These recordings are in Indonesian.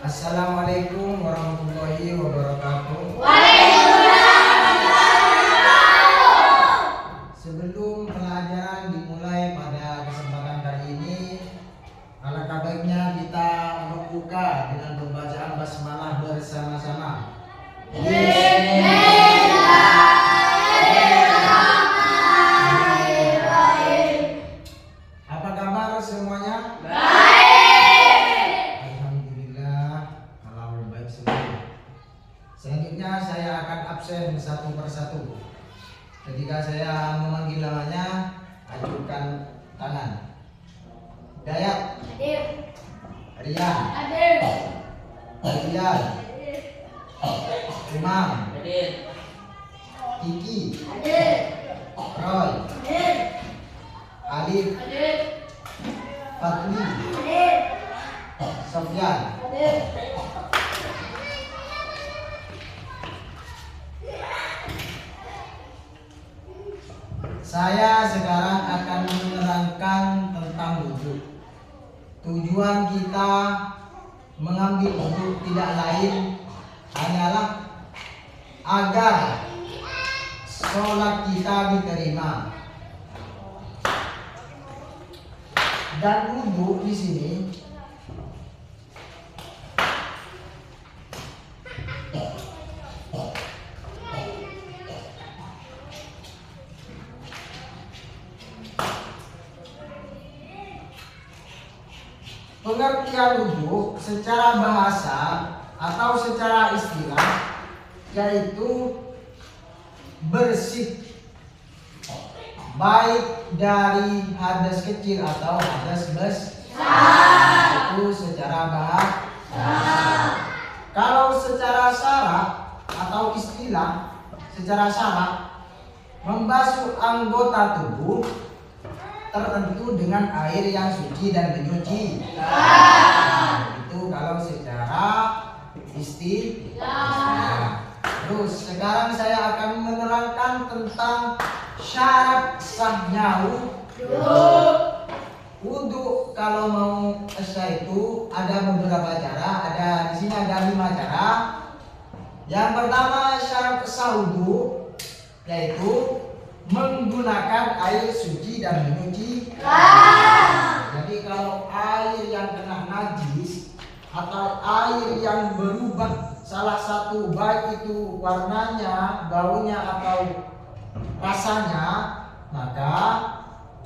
Assalamualaikum warahmatullahi wabarakatuh. Sebelum pelajaran dimulai pada kesempatan kali ini, alangkah baiknya kita membuka dengan pembacaan basmalah bersama-sama. Apa kabar semuanya? Selanjutnya saya akan absen satu persatu. Ketika saya memanggil namanya, ajukan tangan. Dayat, Hadir. Rian, Hadir. Rian, Imam, Hadir. Kiki, Hadir. Roy, Hadir. Alif, Hadir. Fatmi, Hadir. Sofyan. Hadir. Saya sekarang akan menerangkan tentang wudhu. Tujuan kita mengambil wudhu tidak lain hanyalah agar sholat kita diterima. Dan wudhu di sini pengertian wudhu secara bahasa atau secara istilah yaitu bersih, baik dari hadas kecil atau hadas besar. Itu secara bahasa. Kalau secara syarak atau istilah, secara syarak membasuh anggota tubuh tertentu dengan air yang suci dan menyuci. Itu kalau secara istilah. Terus sekarang saya akan menerangkan tentang syarat sahnya wudhu. Kalau mau sah itu ada beberapa cara. Ada di sini ada 5 cara. Yang pertama syarat sah wudhu yaitu menggunakan air suci dan menyuci. Jadi kalau air yang kena najis atau air yang berubah salah satu, baik itu warnanya, baunya atau rasanya, maka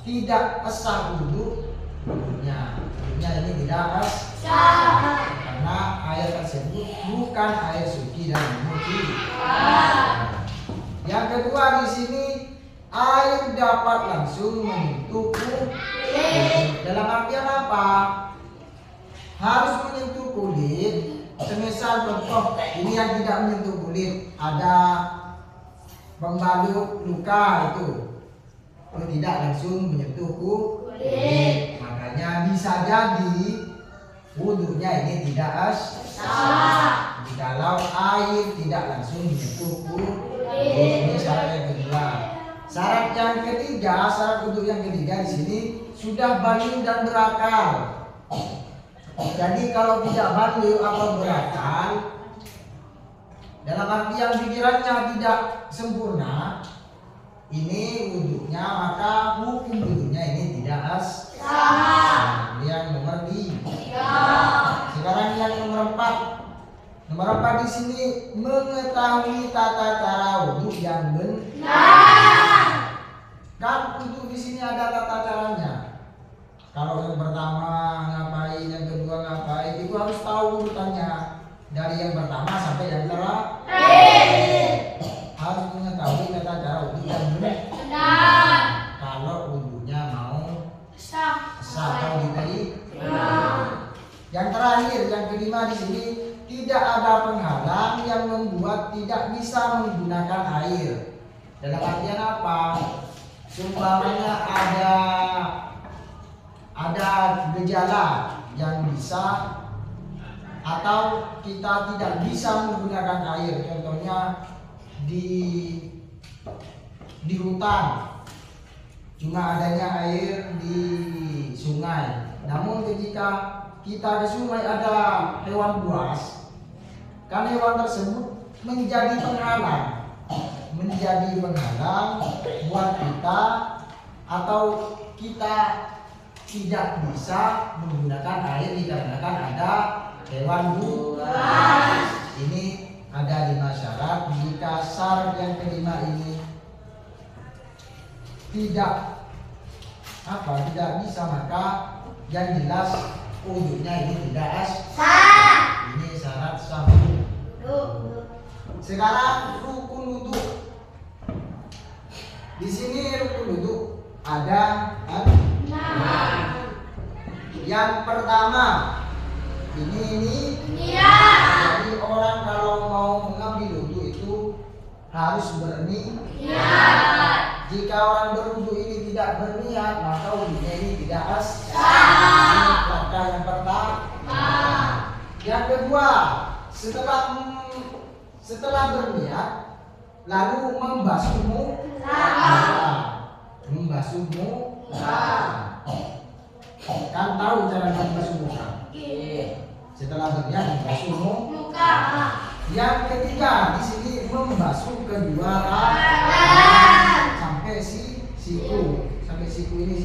tidak sah wudhunya. Wudhunya ini tidak sah karena air tersebut bukan air suci dan menyuci. Yang kedua di sini air dapat langsung menyentuh kulit. Dalam artian apa? Harus menyentuh kulit. Semisal contoh ini yang tidak menyentuh kulit, ada pembalut luka itu tidak langsung menyentuh kulit. Makanya bisa jadi wudhunya ini tidak sah jikalau air tidak langsung menyentuh kulit. Ini syarat yang kedua. Syarat yang ketiga, syarat wudhu yang ketiga di sini sudah baligh dan berakal. Jadi kalau tidak baligh atau berakal, dalam artian pikirannya tidak sempurna, ini wudhunya, maka hukum wudhunya ini tidak sah. Yang nomor 3. Sekarang yang nomor 4. Nomor 4 di sini mengetahui tata cara wudhu yang benar. Kan wudhu di sini ada tata caranya. Kalau yang pertama ngapain, yang kedua ngapain, itu harus tahu urutannya dari yang pertama sampai yang terakhir. Harus mengetahui tata cara wudhu yang benar. Kalau wudhunya mau sah atau diterima. Yang terakhir, yang kelima di sini tidak ada penghalang yang membuat tidak bisa menggunakan air. Dalam artian apa? Seumpamanya ada gejala yang bisa atau kita tidak bisa menggunakan air. Contohnya di hutan cuma adanya air di sungai. Namun ketika kita ke sungai ada hewan buas, kan hewan tersebut menjadi penghalang buat kita, atau kita tidak bisa menggunakan air dikarenakan ada hewan buas. Ini ada 5 syarat. Jika syarat yang kelima ini tidak bisa, maka yang jelas wudhunya ini tidak sah. Ini syarat sah wudhu. Sekarang rukun wudhu. Di sini rukun wudhu ada 6. Yang pertama ini. Jadi orang kalau mau mengambil wudhu itu harus berniat. Jika orang berwudhu ini tidak berniat, maka wudhunya ini tidak sah. Ini langkah yang pertama. Yang kedua, setelah berniat lalu membasuh muka. Kan tahu cara membasuh muka? Setelah berniat membasuh muka. Yang ketiga di sini membasuh kedua tangan sampai siku ini.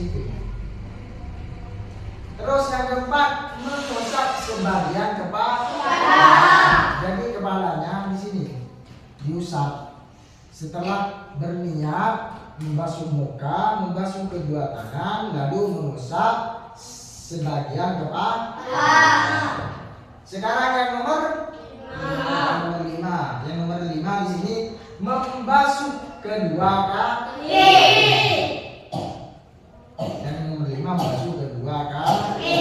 Terus yang keempat mengusap sebagian kepala. Jadi kepalanya di sini diusap. Setelah berniat membasuh muka, membasuh kedua tangan, lalu mengusap sebagian kepala. Sekarang yang nomor 5. Yang nomor 5 di sini membasuh kedua kaki. Yang nomor 5 membasuh kedua kaki.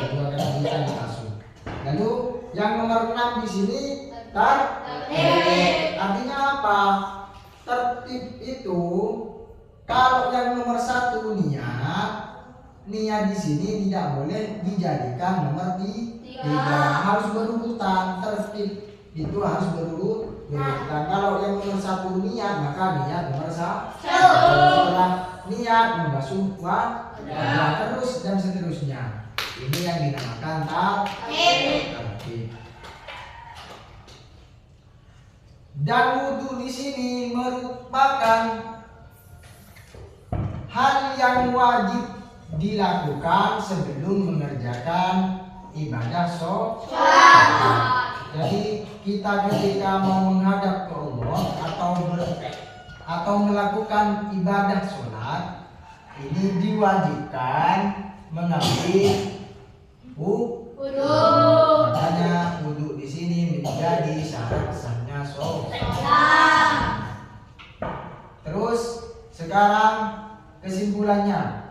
Kedua kaki kita dibasuh. Lalu yang nomor 6 di sini tertib. Artinya apa? Tertib itu kalau yang nomor 1 niat di sini tidak boleh dijadikan nomor 3. Harus berurutan. Tertib itu harus berurutan. Kalau yang nomor 1 niat, maka niat nomor 1. Setelah niat membasuh wajah, terus dan seterusnya. Ini yang dinamakan tertib. Dan wudhu di sini merupakan hal yang wajib dilakukan sebelum mengerjakan ibadah sholat. Jadi kita ketika mau menghadap ke Allah atau melakukan ibadah sholat, ini diwajibkan mengambil wudhu. Makanya wudhu di sini menjadi syarat sahnya sholat. Terus sekarang kesimpulannya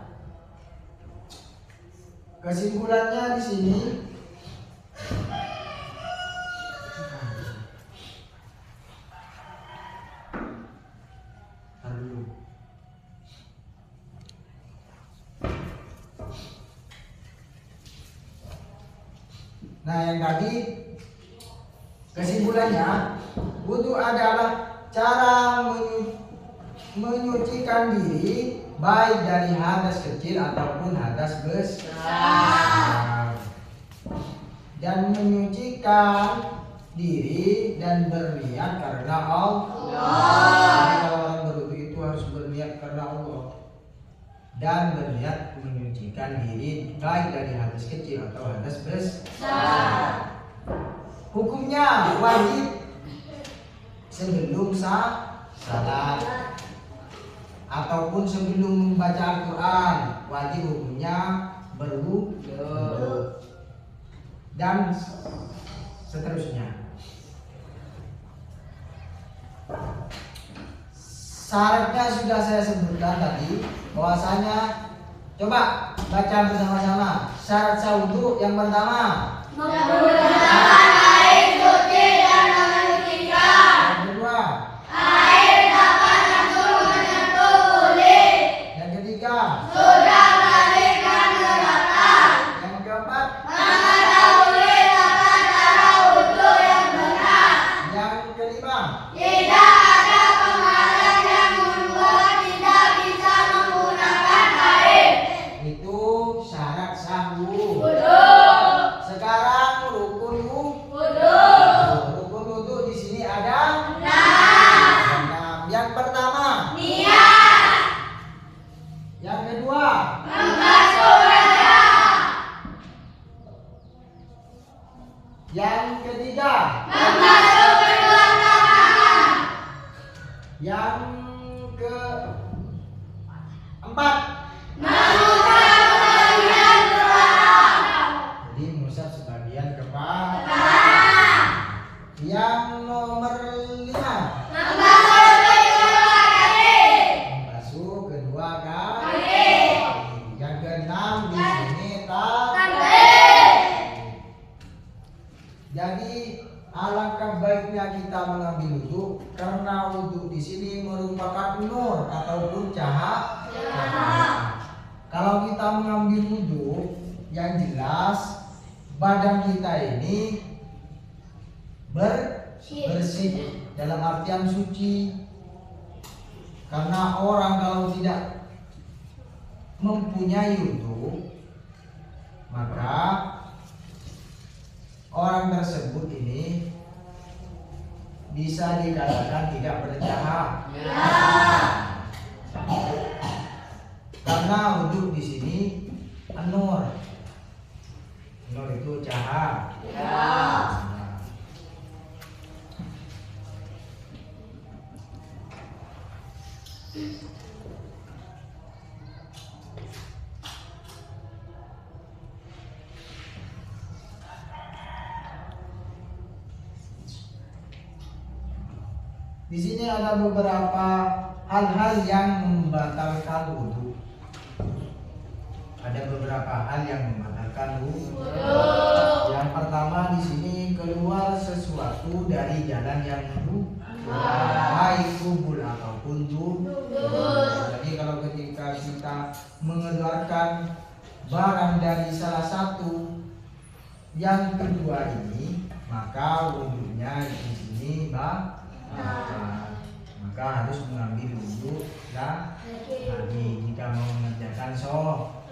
di sini yang tadi kesimpulannya, wudhu adalah cara menyucikan diri baik dari hadas kecil ataupun hadas besar, dan menyucikan diri dan berniat karena Allah. Jadi kalau orang berwudhu itu harus berniat karena Allah dan berniat menyucikan diri baik dari hadas kecil atau hadas besar. Hukumnya wajib sebelum salat ataupun sebelum membaca Al-Quran, wajib hukumnya berwudhu dan seterusnya. Syaratnya sudah saya sebutkan tadi, bahwasanya coba baca bersama-sama. Syarat sah wudhu yang pertama, menggunakan air suci dan mensucikan. Yang kedua, air dapat langsung menyentuh kulit. Yang ketiga, sudah mengalirkan ke atas. Yang keempat, mengetahui tata cara wudhu yang benar. Yang kelima, tidak ada penghalang yang membuat tidak bisa menggunakan air. Itu syarat sah wudhu. Yang ketiga, membasuh kedua tangan. Yang keempat, mengusap sebagian kepala. Jadi mengusap sebagian kepala. Yang nomor 5, Membasuh kedua kaki. membasuh kedua kaki. Yang keenam di sini Jadi alangkah baiknya kita mengambil wudhu karena wudhu di sini merupakan nur ataupun cahaya. Kalau kita mengambil wudhu, yang jelas badan kita ini bersih dalam artian suci. Karena orang kalau tidak mempunyai wudhu, maka orang tersebut ini bisa dikatakan tidak bercahaya. Karena wudhu di sini nur. Nur itu cahaya. Di sini ada beberapa hal-hal yang membatalkan wudhu. Ada beberapa hal yang membatalkan wudhu. Yang pertama di sini keluar sesuatu dari jalan yang baik kubur ataupun tubuh. Jadi kalau ketika kita mengeluarkan barang dari salah satu yang kedua ini, maka wudhunya di sini maka harus mengambil wudhu lagi jika mau mengerjakan sholat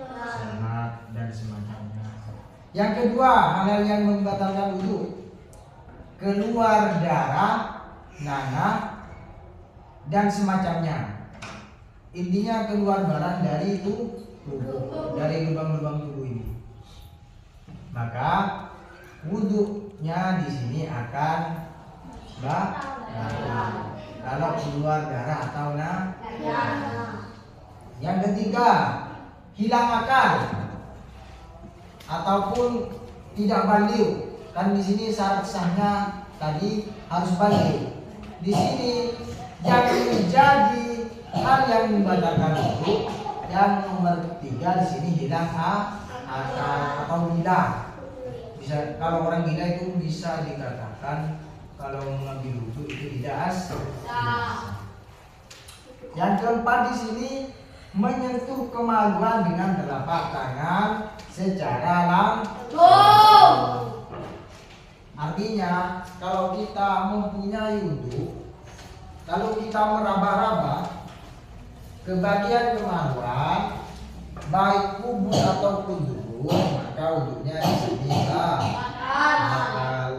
dan semacamnya. Yang kedua, hal yang membatalkan wudhu, keluar darah, nanah dan semacamnya. Intinya keluar barang dari tubuh, dari lubang-lubang tubuh ini. Maka wudhunya di sini akan kalau keluar darah atau Yang ketiga, hilang akal ataupun tidak balik. Kan di sini syarat sahnya tadi harus balik. Di sini yang menjadi hal yang membatalkan itu yang nomor 3 di sini hilang akal atau gila. Bisa kalau orang gila itu bisa dikatakan kalau mengambil wudhu itu tidak sah. Yang keempat di sini menyentuh kemaluan dengan telapak tangan secara langsung. Artinya kalau kita mempunyai wudhu, kalau kita meraba-raba ke bagian kemaluan baik kubur ataupun tubuh, maka wudhunya di sini batal.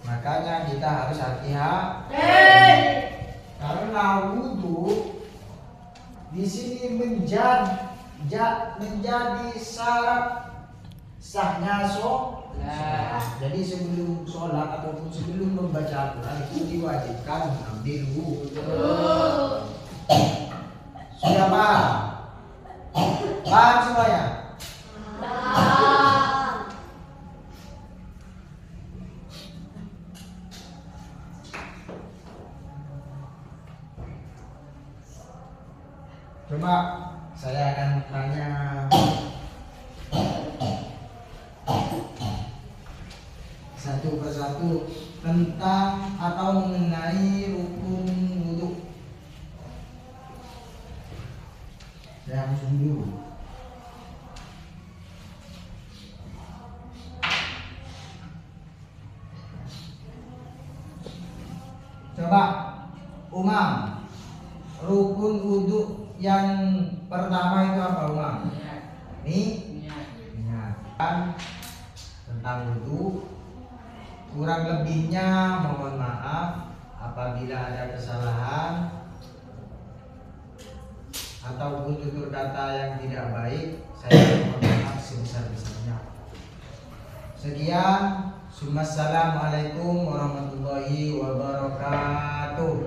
Makanya kita harus hati-hati karena wudhu di sini menjadi syarat sahnya sholat. Jadi sebelum sholat ataupun sebelum membaca Al-Quran itu diwajibkan mengambil wudhu. Sudah paham? Paham semuanya? Coba saya akan tanya satu persatu tentang atau mengenai rukun wudhu. Saya langsung dulu. Coba Umam, rukun wudhu yang pertama itu apa Umam? Niat. Tentang wudhu kurang lebihnya mohon maaf apabila ada kesalahan ataupun tutur kata yang tidak baik, saya mohon maaf sebesar-besarnya. Sekian, Assalamualaikum warahmatullahi wabarakatuh.